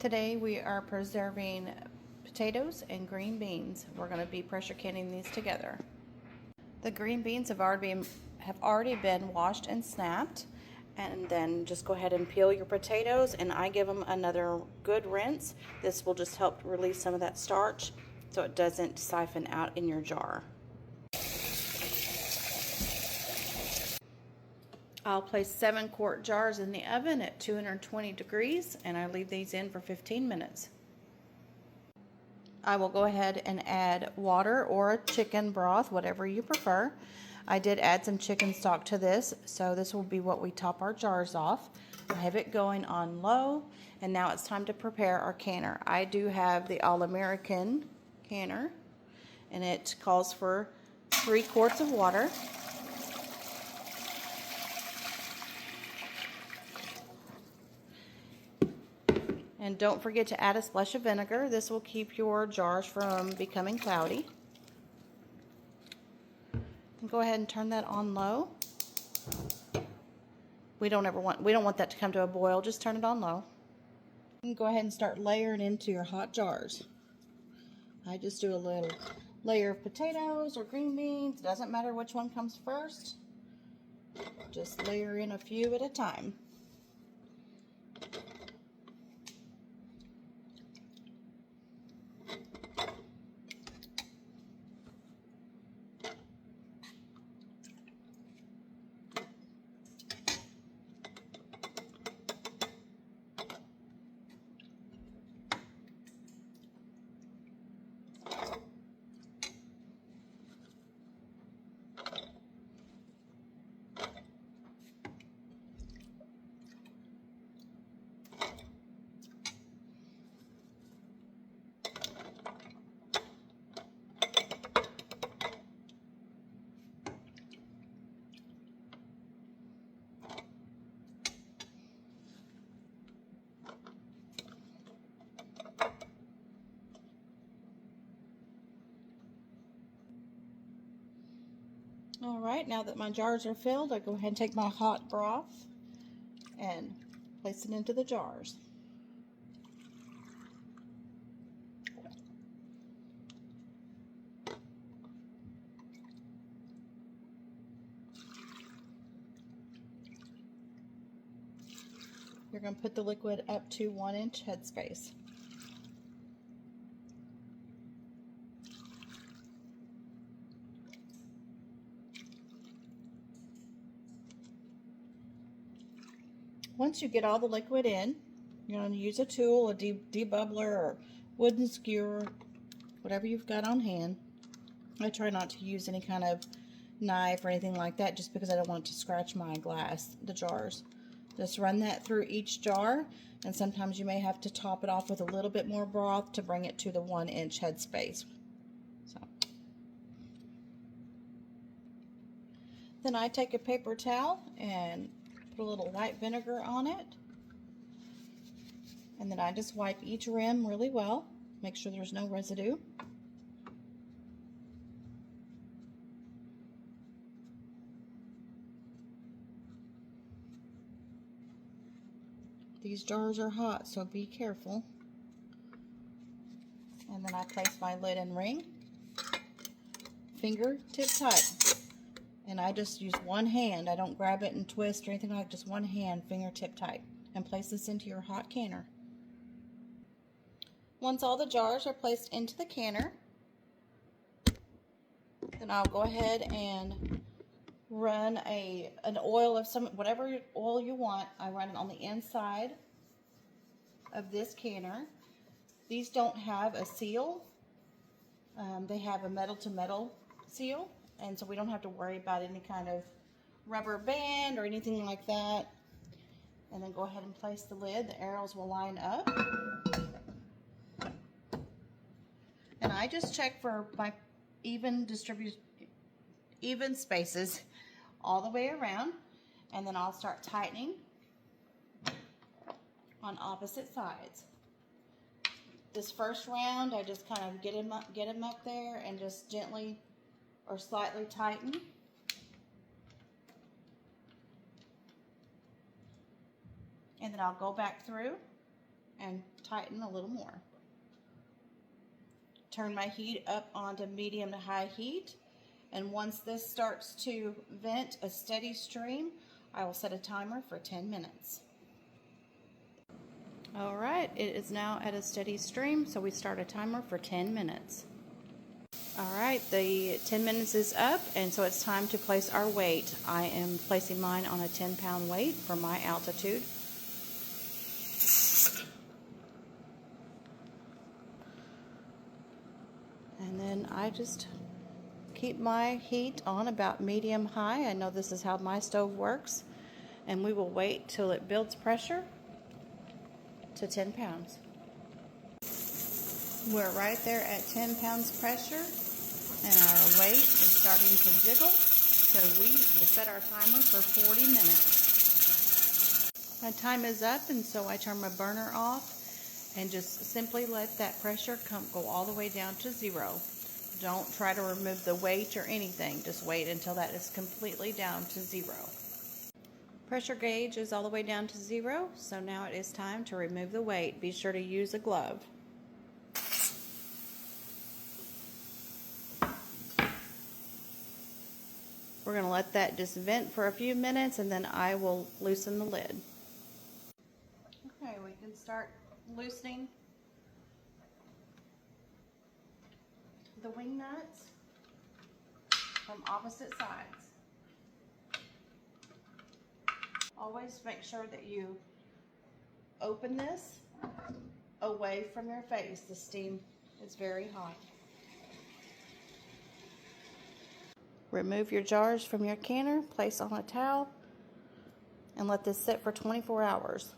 Today we are preserving potatoes and green beans. We're going to be pressure canning these together. The green beans have already been washed and snapped, and then just go ahead and peel your potatoes, and I give them another good rinse. This will just help release some of that starch so it doesn't siphon out in your jar. I'll place 7-quart jars in the oven at 220 degrees, and I leave these in for 15 minutes. I will go ahead and add water or a chicken broth, whatever you prefer. I did add some chicken stock to this, so this will be what we top our jars off. I have it going on low, and now it's time to prepare our canner. I do have the All-American canner, and it calls for 3 quarts of water. And don't forget to add a splash of vinegar. This will keep your jars from becoming cloudy. And go ahead and turn that on low. We don't want that to come to a boil. Just turn it on low. And go ahead and start layering into your hot jars. I just do a little layer of potatoes or green beans. It doesn't matter which one comes first. Just layer in a few at a time. All right, now that my jars are filled, I go ahead and take my hot broth and place it into the jars. You're going to put the liquid up to 1-inch headspace. Once you get all the liquid in, you're going to use a tool, a debubbler, or wooden skewer, whatever you've got on hand. I try not to use any kind of knife or anything like that just because I don't want it to scratch my glass, the jars. Just run that through each jar, and sometimes you may have to top it off with a little bit more broth to bring it to the 1-inch headspace. Then I take a paper towel and put a little white vinegar on it, and then I just wipe each rim really well, make sure there's no residue. These jars are hot, so be careful. And then I place my lid and ring, fingertip tight. And I just use one hand. I don't grab it and twist or anything like that. Just one hand, fingertip tight. And place this into your hot canner. Once all the jars are placed into the canner, then I'll go ahead and run an oil of whatever oil you want. I run it on the inside of this canner. These don't have a seal. They have a metal-to-metal seal, and so we don't have to worry about any kind of rubber band or anything like that. And then go ahead and place the lid. The arrows will line up. And I just check for my even spaces all the way around, and then I'll start tightening on opposite sides. This first round, I just kind of get him up there and just gently or slightly tighten. And then I'll go back through and tighten a little more. Turn my heat up onto medium to high heat, and once this starts to vent a steady stream, I will set a timer for 10 minutes. All right, it is now at a steady stream, so we start a timer for 10 minutes. All right, the 10 minutes is up, and so it's time to place our weight. I am placing mine on a 10-pound weight for my altitude. And then I just keep my heat on about medium high. I know this is how my stove works. And we will wait till it builds pressure to 10 pounds. We're right there at 10 pounds pressure, and our weight is starting to jiggle. So we will set our timer for 40 minutes. My time is up, and so I turn my burner off and just simply let that pressure go all the way down to 0. Don't try to remove the weight or anything. Just wait until that is completely down to 0. Pressure gauge is all the way down to 0, so now it is time to remove the weight. Be sure to use a glove. We're going to let that just vent for a few minutes, and then I will loosen the lid. Okay, we can start loosening the wing nuts from opposite sides. Always make sure that you open this away from your face. The steam is very hot. Remove your jars from your canner, place on a towel, and let this sit for 24 hours.